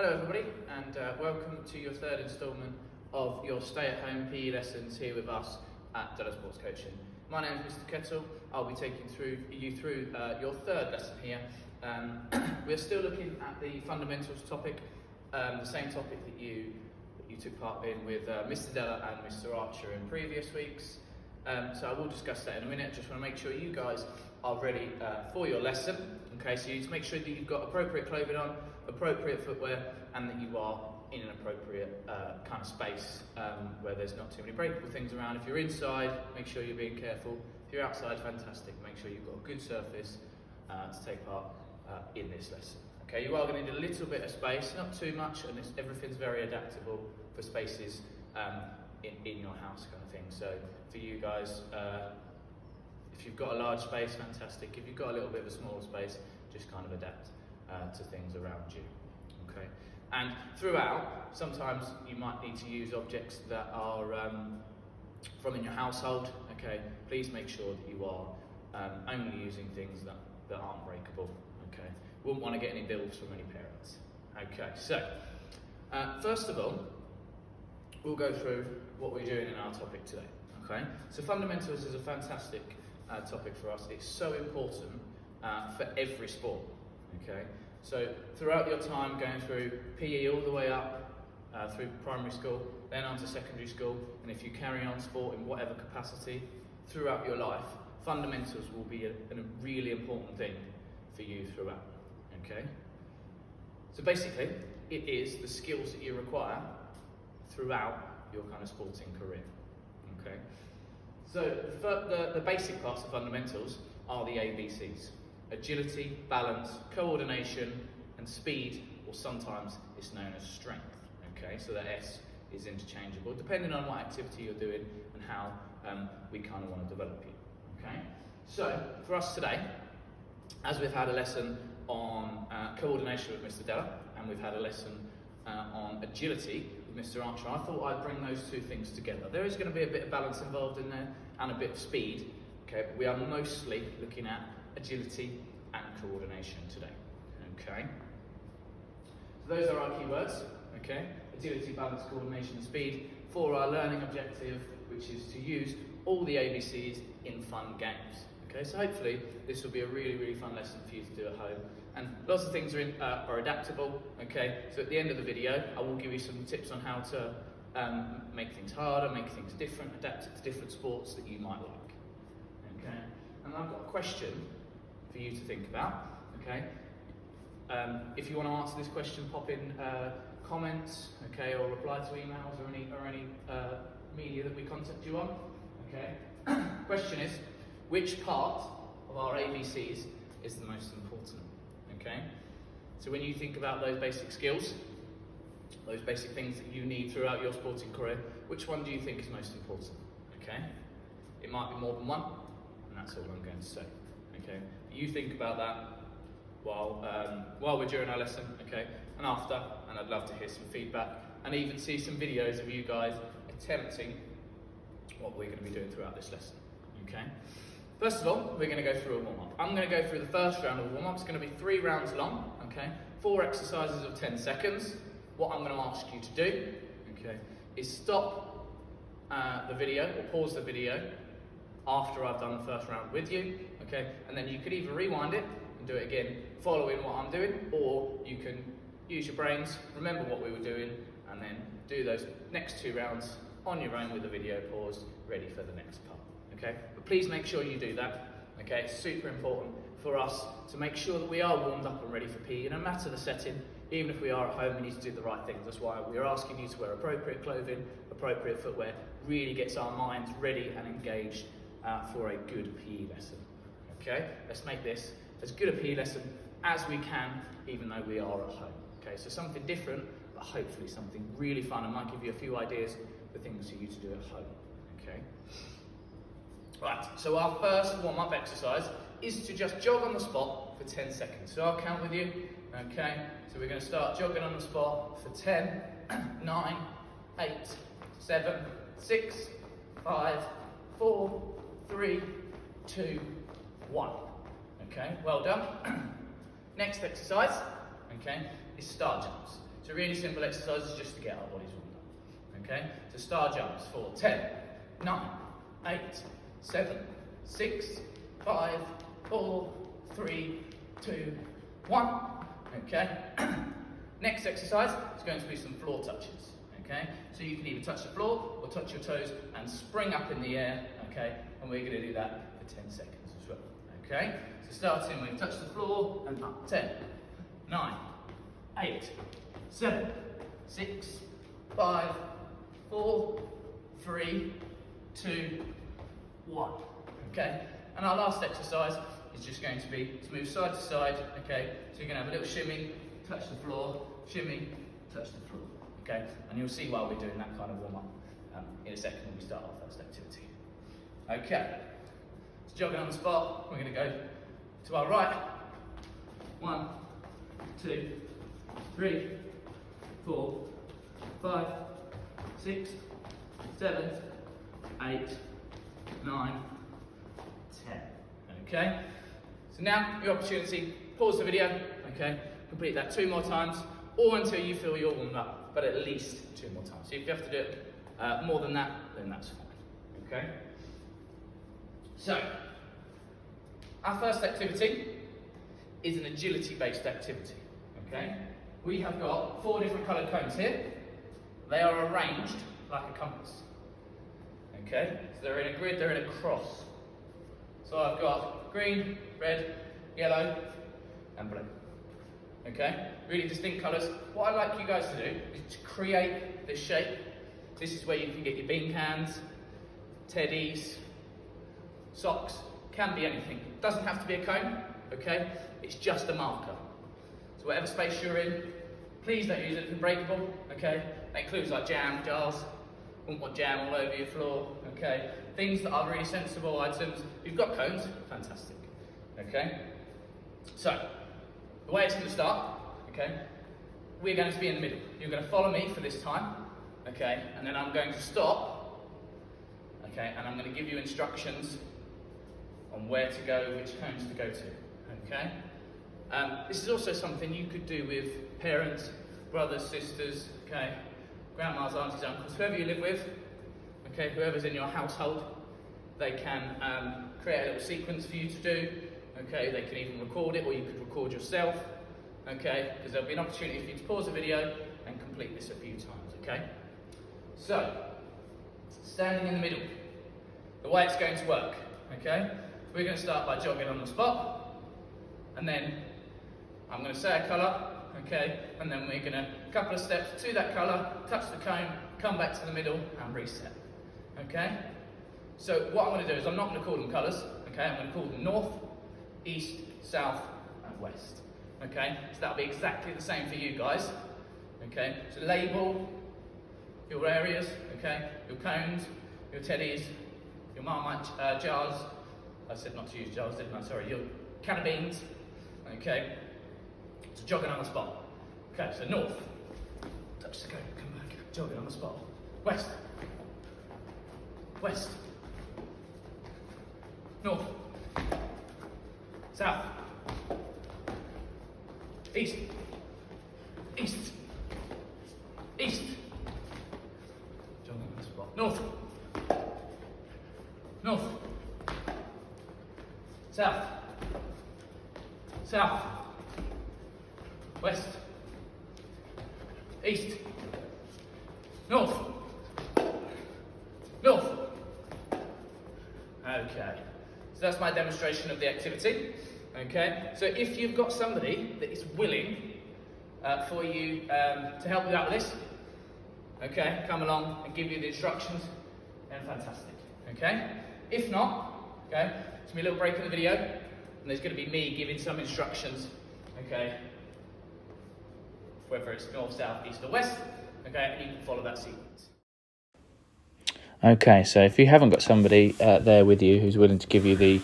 Hello everybody, and welcome to your third instalment of your stay-at-home PE lessons here with us at Dellar Sports Coaching. My name is Mr. Kettle. I'll be taking you through your third lesson here. We're still looking at the fundamentals topic, the same topic that you took part in with Mr. Dellar and Mr. Archer in previous weeks. So I will discuss that in a minute. Just want to make sure you guys are ready for your lesson. Okay, so you need to make sure that you've got appropriate clothing on, appropriate footwear, and that you are in an appropriate kind of space where there's not too many breakable things around. If you're inside, make sure you're being careful. If you're outside, fantastic. Make sure you've got a good surface to take part in this lesson. Okay, you are going to need a little bit of space, not too much, and everything's very adaptable for spaces in your house kind of thing. So for you guys, if you've got a large space, fantastic. If you've got a little bit of a smaller space, just kind of adapt to things around you. Okay, and throughout, sometimes you might need to use objects that are from in your household. Okay, please make sure that you are only using things that aren't breakable. Okay, wouldn't want to get any bills from any parents. Okay, so first of all, we'll go through what we're doing in our topic today. Okay, so fundamentals is a fantastic topic for us. It's so important for every sport. Okay, so throughout your time going through PE all the way up through primary school, then on to secondary school, and if you carry on sport in whatever capacity throughout your life, fundamentals will be a really important thing for you throughout. Okay, so basically it is the skills that you require throughout your kind of sporting career. Okay, so the basic parts of fundamentals are the ABCs: agility, balance, coordination, and speed, or sometimes it's known as strength. Okay, so the S is interchangeable depending on what activity you're doing and how we kind of want to develop you. Okay, so for us today, as we've had a lesson on coordination with Mr. Dellar, and we've had a lesson on agility with Mr. Archer, I thought I'd bring those two things together. There is going to be a bit of balance involved in there and a bit of speed, okay, but we are mostly looking at agility and coordination today. Okay, so those are our keywords. Okay, agility, balance, coordination, and speed for our learning objective, which is to use all the ABCs in fun games. Okay, so hopefully this will be a really, really fun lesson for you to do at home. And lots of things are adaptable. Okay, so at the end of the video, I will give you some tips on how to make things harder, make things different, adapt it to different sports that you might like. Okay, and I've got a question for you to think about. Okay, if you want to answer this question, pop in comments, okay, or reply to emails or any media that we contact you on. Okay, question is, which part of our ABCs is the most important? Okay, so when you think about those basic skills, those basic things that you need throughout your sporting career, which one do you think is most important? Okay, it might be more than one, and that's all I'm going to say. Okay, you think about that while we're during our lesson, okay, and after, and I'd love to hear some feedback and even see some videos of you guys attempting what we're going to be doing throughout this lesson. Okay, first of all, we're going to go through a warm-up. I'm going to go through the first round of warm-up. It's going to be 3 rounds long, okay, 4 exercises of 10 seconds. What I'm going to ask you to do, okay, is stop the video or pause the video after I've done the first round with you, okay, and then you could either rewind it and do it again following what I'm doing, or you can use your brains, remember what we were doing, and then do those next 2 rounds on your own with the video paused, ready for the next part. Okay, but please make sure you do that. Okay, it's super important for us to make sure that we are warmed up and ready for PE, no matter the setting. Even if we are at home, we need to do the right things. That's why we're asking you to wear appropriate clothing, appropriate footwear. Really gets our minds ready and engaged for a good PE lesson. Okay, let's make this as good a PE lesson as we can, even though we are at home. Okay, so something different, but hopefully something really fun, and might give you a few ideas for things for you to do at home. Okay. Right, so our first warm-up exercise is to just jog on the spot for 10 seconds. So I'll count with you. Okay, so we're going to start jogging on the spot for 10, 9, 8, 7, 6, 5, 4, 3, 2, 1. Okay, well done. Next exercise, okay, is star jumps. So really simple exercises just to get our bodies warmed up. Okay? So star jumps for 10, 9, 8, 7, 6, 5, 4, 3, 2, 1. Okay? Next exercise is going to be some floor touches. Okay? So you can either touch the floor or touch your toes and spring up in the air. Okay? And we're going to do that for 10 seconds as well. Okay? So starting with touch the floor and up. 10, 9, 8, 7, 6, 5, 4, 3, 2, 1. Okay? And our last exercise is just going to be to move side to side. Okay? So you're going to have a little shimmy, touch the floor, shimmy, touch the floor. Okay? And you'll see why we're doing that kind of warm up in a second when we start our first activity. Okay? So jogging on the spot, we're going to go to our right. 1, 2, 3, 4, 5, 6, 7, 8, 9, 10. Okay? So now your opportunity, pause the video, okay? Complete that 2 more times, or until you feel you're warmed up, but at least 2 more times. So if you have to do it more than that, then that's fine. Okay? So, our first activity is an agility-based activity. Okay? We have got 4 different coloured cones here. They are arranged like a compass. Okay? So they're in a grid, they're in a cross. So I've got green, red, yellow, and blue. Okay? Really distinct colours. What I'd like you guys to do is to create this shape. This is where you can get your bean cans, teddies, socks, can be anything. Doesn't have to be a cone, okay? It's just a marker. So whatever space you're in, please don't use anything breakable, okay? That includes like jam jars. Wouldn't want jam all over your floor, okay? Things that are really sensible items. If you've got cones, fantastic, okay? So, the way it's going to start, okay? We're going to be in the middle. You're going to follow me for this time, okay? And then I'm going to stop, okay? And I'm going to give you instructions on where to go, which cones to go to, okay? This is also something you could do with parents, brothers, sisters, okay? Grandmas, aunties, uncles, whoever you live with, okay? Whoever's in your household, they can create a little sequence for you to do, okay? They can even record it, or you could record yourself, okay? Because there'll be an opportunity for you to pause the video and complete this a few times, okay? So, standing in the middle, the way it's going to work, okay? We're going to start by jogging on the spot, and then I'm going to say a colour, okay, and then we're going to, a couple of steps to that colour, touch the cone, come back to the middle and reset, okay? So what I'm going to do is I'm not going to call them colours, okay, I'm going to call them north, east, south and west, okay? So that'll be exactly the same for you guys, okay? So label your areas, okay, your cones, your teddies, your Marmite jars. I said not to use jars, didn't I? Sorry, your can of beans, okay? So jogging on the spot. Okay, so north, touch the cone, come back, jogging on the spot. West, west, north, south, east, east, east, jogging on the spot. North, north, south, south, west, east, north, north. Okay, so that's my demonstration of the activity. Okay, so if you've got somebody that is willing for you to help you out with this, okay, come along and give you the instructions, then fantastic. Okay, if not, okay, it's gonna be a little break in the video, and there's going to be me giving some instructions, okay, whether it's north, south, east or west, okay, and you can follow that sequence. Okay, so if you haven't got somebody there with you who's willing to give you the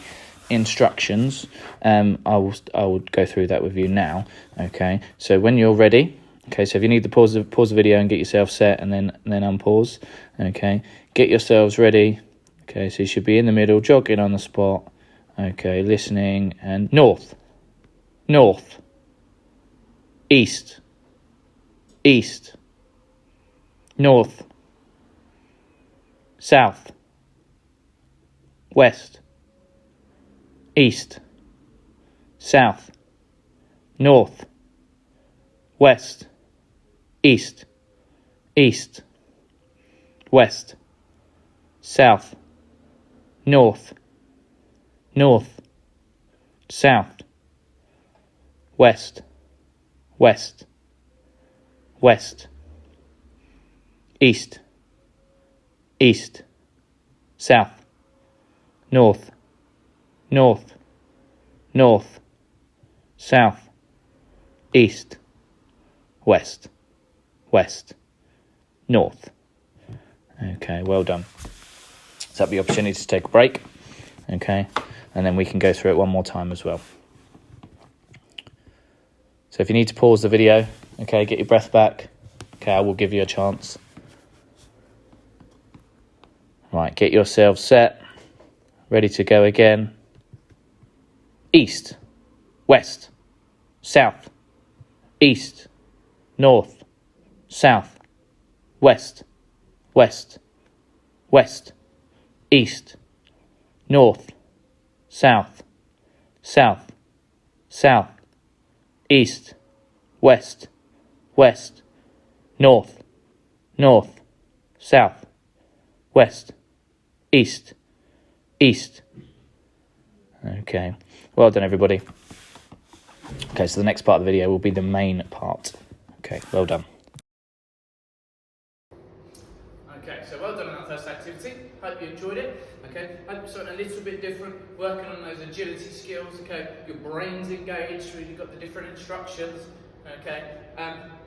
instructions, I will go through that with you now. Okay, so when you're ready, okay, so if you need to pause the video and get yourself set, and then unpause. Okay, get yourselves ready. Okay, so you should be in the middle, jogging on the spot. Okay, listening, and north, north, east, east, north, south, west, east, south, north, west, east, east, west, south, north, north, south, west, west, west, east, east, south, north, north, north, south, east, west, west, north. Okay, well done. So that'll be the opportunity to take a break, okay, and then we can go through it one more time as well. So if you need to pause the video, okay, get your breath back, okay, I will give you a chance. Right, get yourselves set, ready to go again. East, west, south, east, north, south, west, west, west, east, north, south, south, south, east, west, west, north, north, south, west, east, east. Okay, well done everybody. Okay, so the next part of the video will be the main part. Okay, well done. Okay, so well done on that first activity. Hope you enjoyed it. Okay, hope you saw it a little bit different, working on those agility skills. Okay, your brain's engaged, so you've got the different instructions. Okay,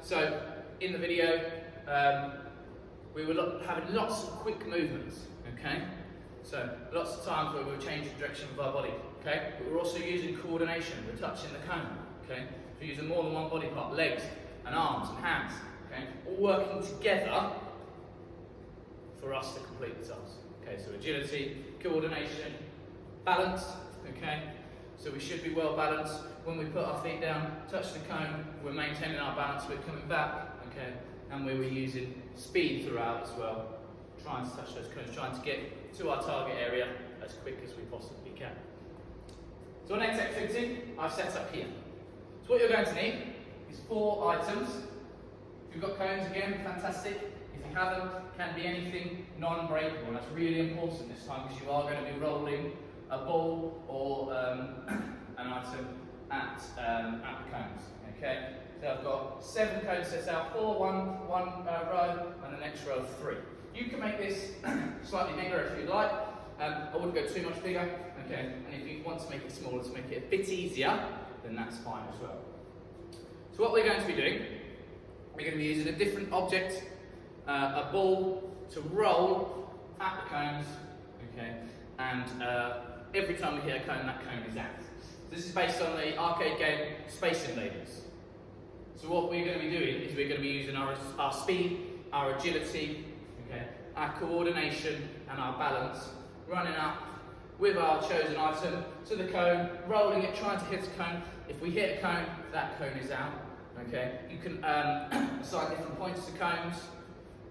so in the video, we were having lots of quick movements. Okay, so lots of times where we were changing the direction of our body. Okay, but we're also using coordination. We're touching the cone. Okay, so we're using more than one body part, legs and arms and hands. Okay, all working together for us to complete the task. Okay, so agility, coordination, balance. Okay, so we should be well balanced. When we put our feet down, touch the cone, we're maintaining our balance, we're coming back. Okay, and we were using speed throughout as well, trying to touch those cones, trying to get to our target area as quick as we possibly can. So our next activity I've set up here. So what you're going to need is 4 items. If you've got cones, again, fantastic. If you haven't, can be anything non-breakable. That's really important this time because you are going to be rolling a ball or an item at the cones. Okay, so I've got 7 cones set out, 4, one row, and the next row 3. You can make this slightly bigger if you'd like. I wouldn't go too much bigger. Okay, and if you want to make it smaller to make it a bit easier, then that's fine as well. So what we're going to be doing, we're going to be using a different object, a ball, to roll at the cones. Okay, and every time we hit a cone, that cone is out. This is based on the arcade game Space Invaders. So what we're going to be doing is we're going to be using our speed, our agility, okay, our coordination and our balance, running up with our chosen item to the cone, rolling it, trying to hit a cone. If we hit a cone, that cone is out. Okay, you can assign different points to cones,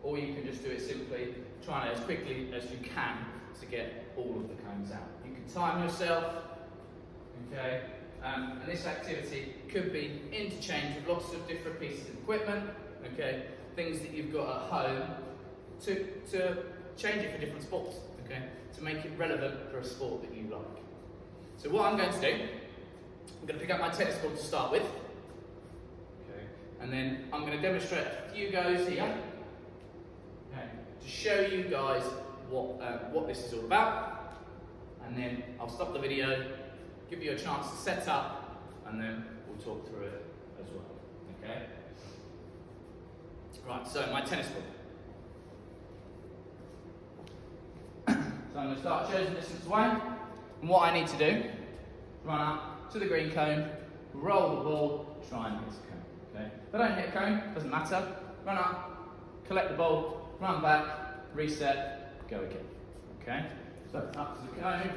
or you can just do it simply, trying as quickly as you can to get all of the cones out. You can time yourself. Okay, and this activity could be interchanged with lots of different pieces of equipment. Okay, things that you've got at home to change it for different sports. Okay, to make it relevant for a sport that you like. So what I'm going to do, I'm going to pick up my tennis ball to start with. Okay, and then I'm going to demonstrate a few goes here. Okay, to show you guys what this is all about, and then I'll stop the video, give you a chance to set up, and then we'll talk through it as well. Okay? Right, so my tennis ball. So I'm going to start chosen distance away, and what I need to do, run up to the green cone, roll the ball, try and hit a cone. Okay? If I don't hit a cone, doesn't matter. Run up, collect the ball, run back, reset, go again. Okay? So up to the cone.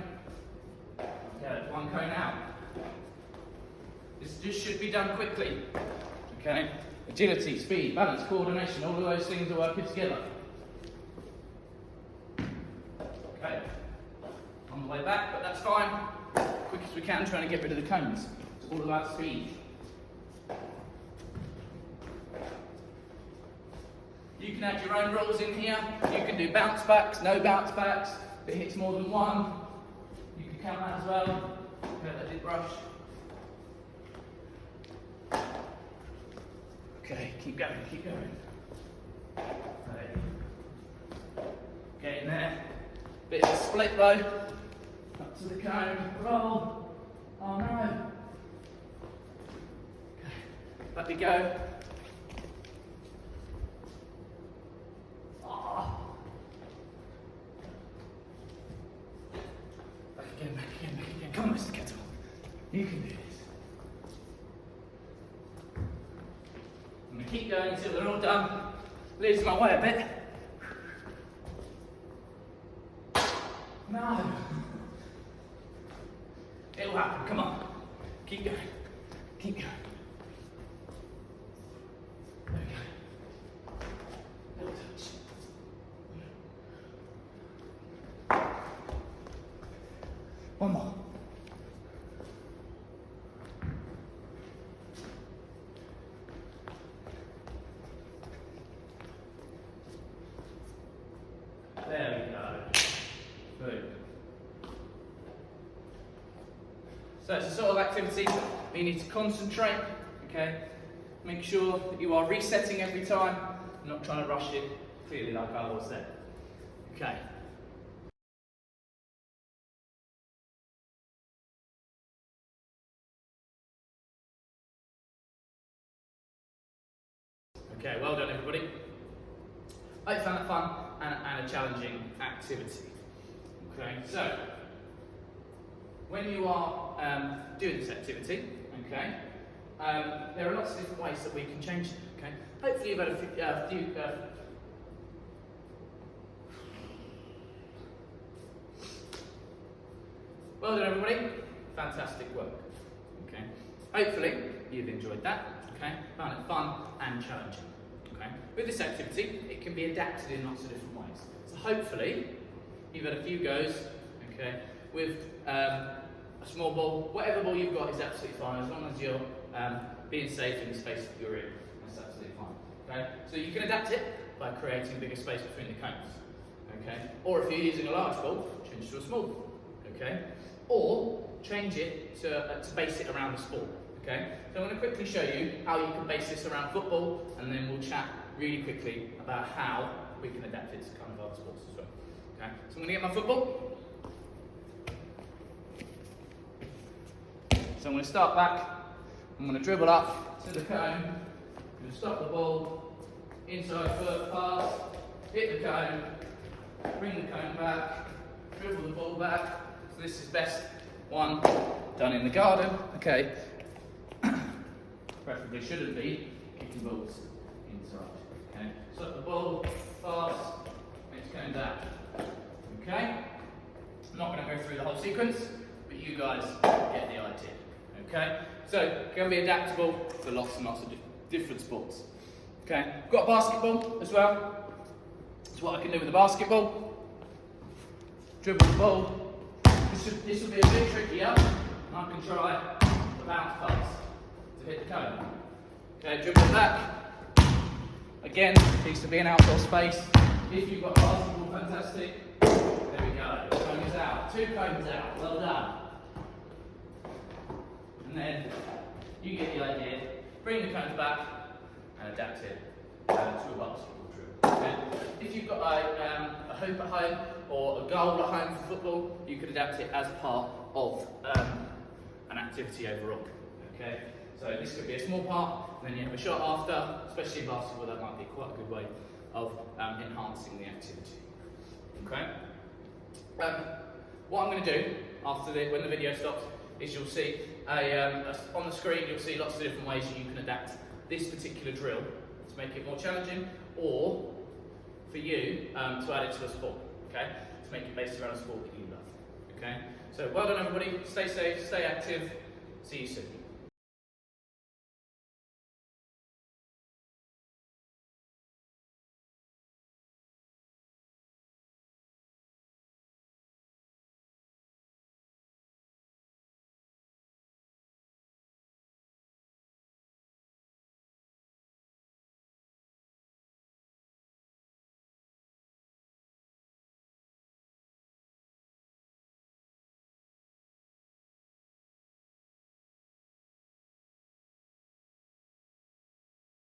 Okay, that's one cone out. This just should be done quickly. Okay? Agility, speed, balance, coordination, all of those things are working together. Okay, on the way back, but that's fine. Quick as we can, trying to get rid of the cones. It's all about speed. You can add your own rules in here. You can do bounce backs, no bounce backs. If it hits more than one, you can count that as well. Okay, that did brush. Okay, keep going, keep going. Right. Get in there. Bit of a split though. Up to the cone, roll. Oh no. Okay, let me go. Oh. Back again, back again, back again. Come on, Mr. Kettle. You can do this. I'm going to keep going until they're all done. Losing my way a bit. No. It'll happen, come on. Keep going. Keep going. There we go. Little touch. One more. There we go. Good. So it's a sort of activity where you need to concentrate, okay? Make sure that you are resetting every time, not trying to rush it, clearly like I was there. Okay. Okay, well done everybody. I found that fun and a challenging activity. Okay, so when you are doing this activity, okay, there are lots of different ways that we can change it. Okay, hopefully you've had a few. Well done, everybody. Fantastic work. Okay, hopefully you've enjoyed that. Okay, found it fun and challenging. Okay, with this activity, it can be adapted in lots of different ways. So hopefully you've had a few goes. Okay, with a small ball, whatever ball you've got is absolutely fine as long as you're being safe in the space that you're in. That's absolutely fine. Okay, so you can adapt it by creating bigger space between the cones. Okay, or if you're using a large ball, change to a small ball. Okay, or change it to base it around the sport. Okay, so I'm going to quickly show you how you can base this around football, and then we'll chat really quickly about how we can adapt it to kind of other sports as well. Okay, so I'm going to get my football. So I'm going to start back. I'm going to dribble up to the cone. I'm going to stop the ball, inside foot, pass, hit the cone, bring the cone back, dribble the ball back. So this is best one done in the garden. Okay. Preferably shouldn't be kicking balls inside. Okay, stop the ball, pass, next cone down. Okay, I'm not going to go through the whole sequence, but you guys get the idea. Okay, so it can be adaptable for lots and lots of different sports. Okay, got a basketball as well. That's what I can do with a basketball. Dribble the ball. This will be a bit trickier, and I can try the bounce pass to hit the cone. Okay, dribble it back. Again, needs to be an outdoor space. If you've got a basketball, fantastic. There we go. Cone is out. 2 cones out. Well done. And then you get the idea. Bring the cones back and adapt it to a basketball dribble. Okay? If you've got a hoop at home or a goal at home for football, you could adapt it as part of an activity overall. Okay? So this could be a small part, and then you have a shot after, especially in basketball, that might be quite a good way of enhancing the activity. Okay? What I'm going to do after when the video stops is you'll see on the screen you'll see lots of different ways you can adapt this particular drill to make it more challenging, or for you to add it to a sport. Okay? To make it based around a sport that you love. Okay? So well done everybody. Stay safe. Stay active. See you soon.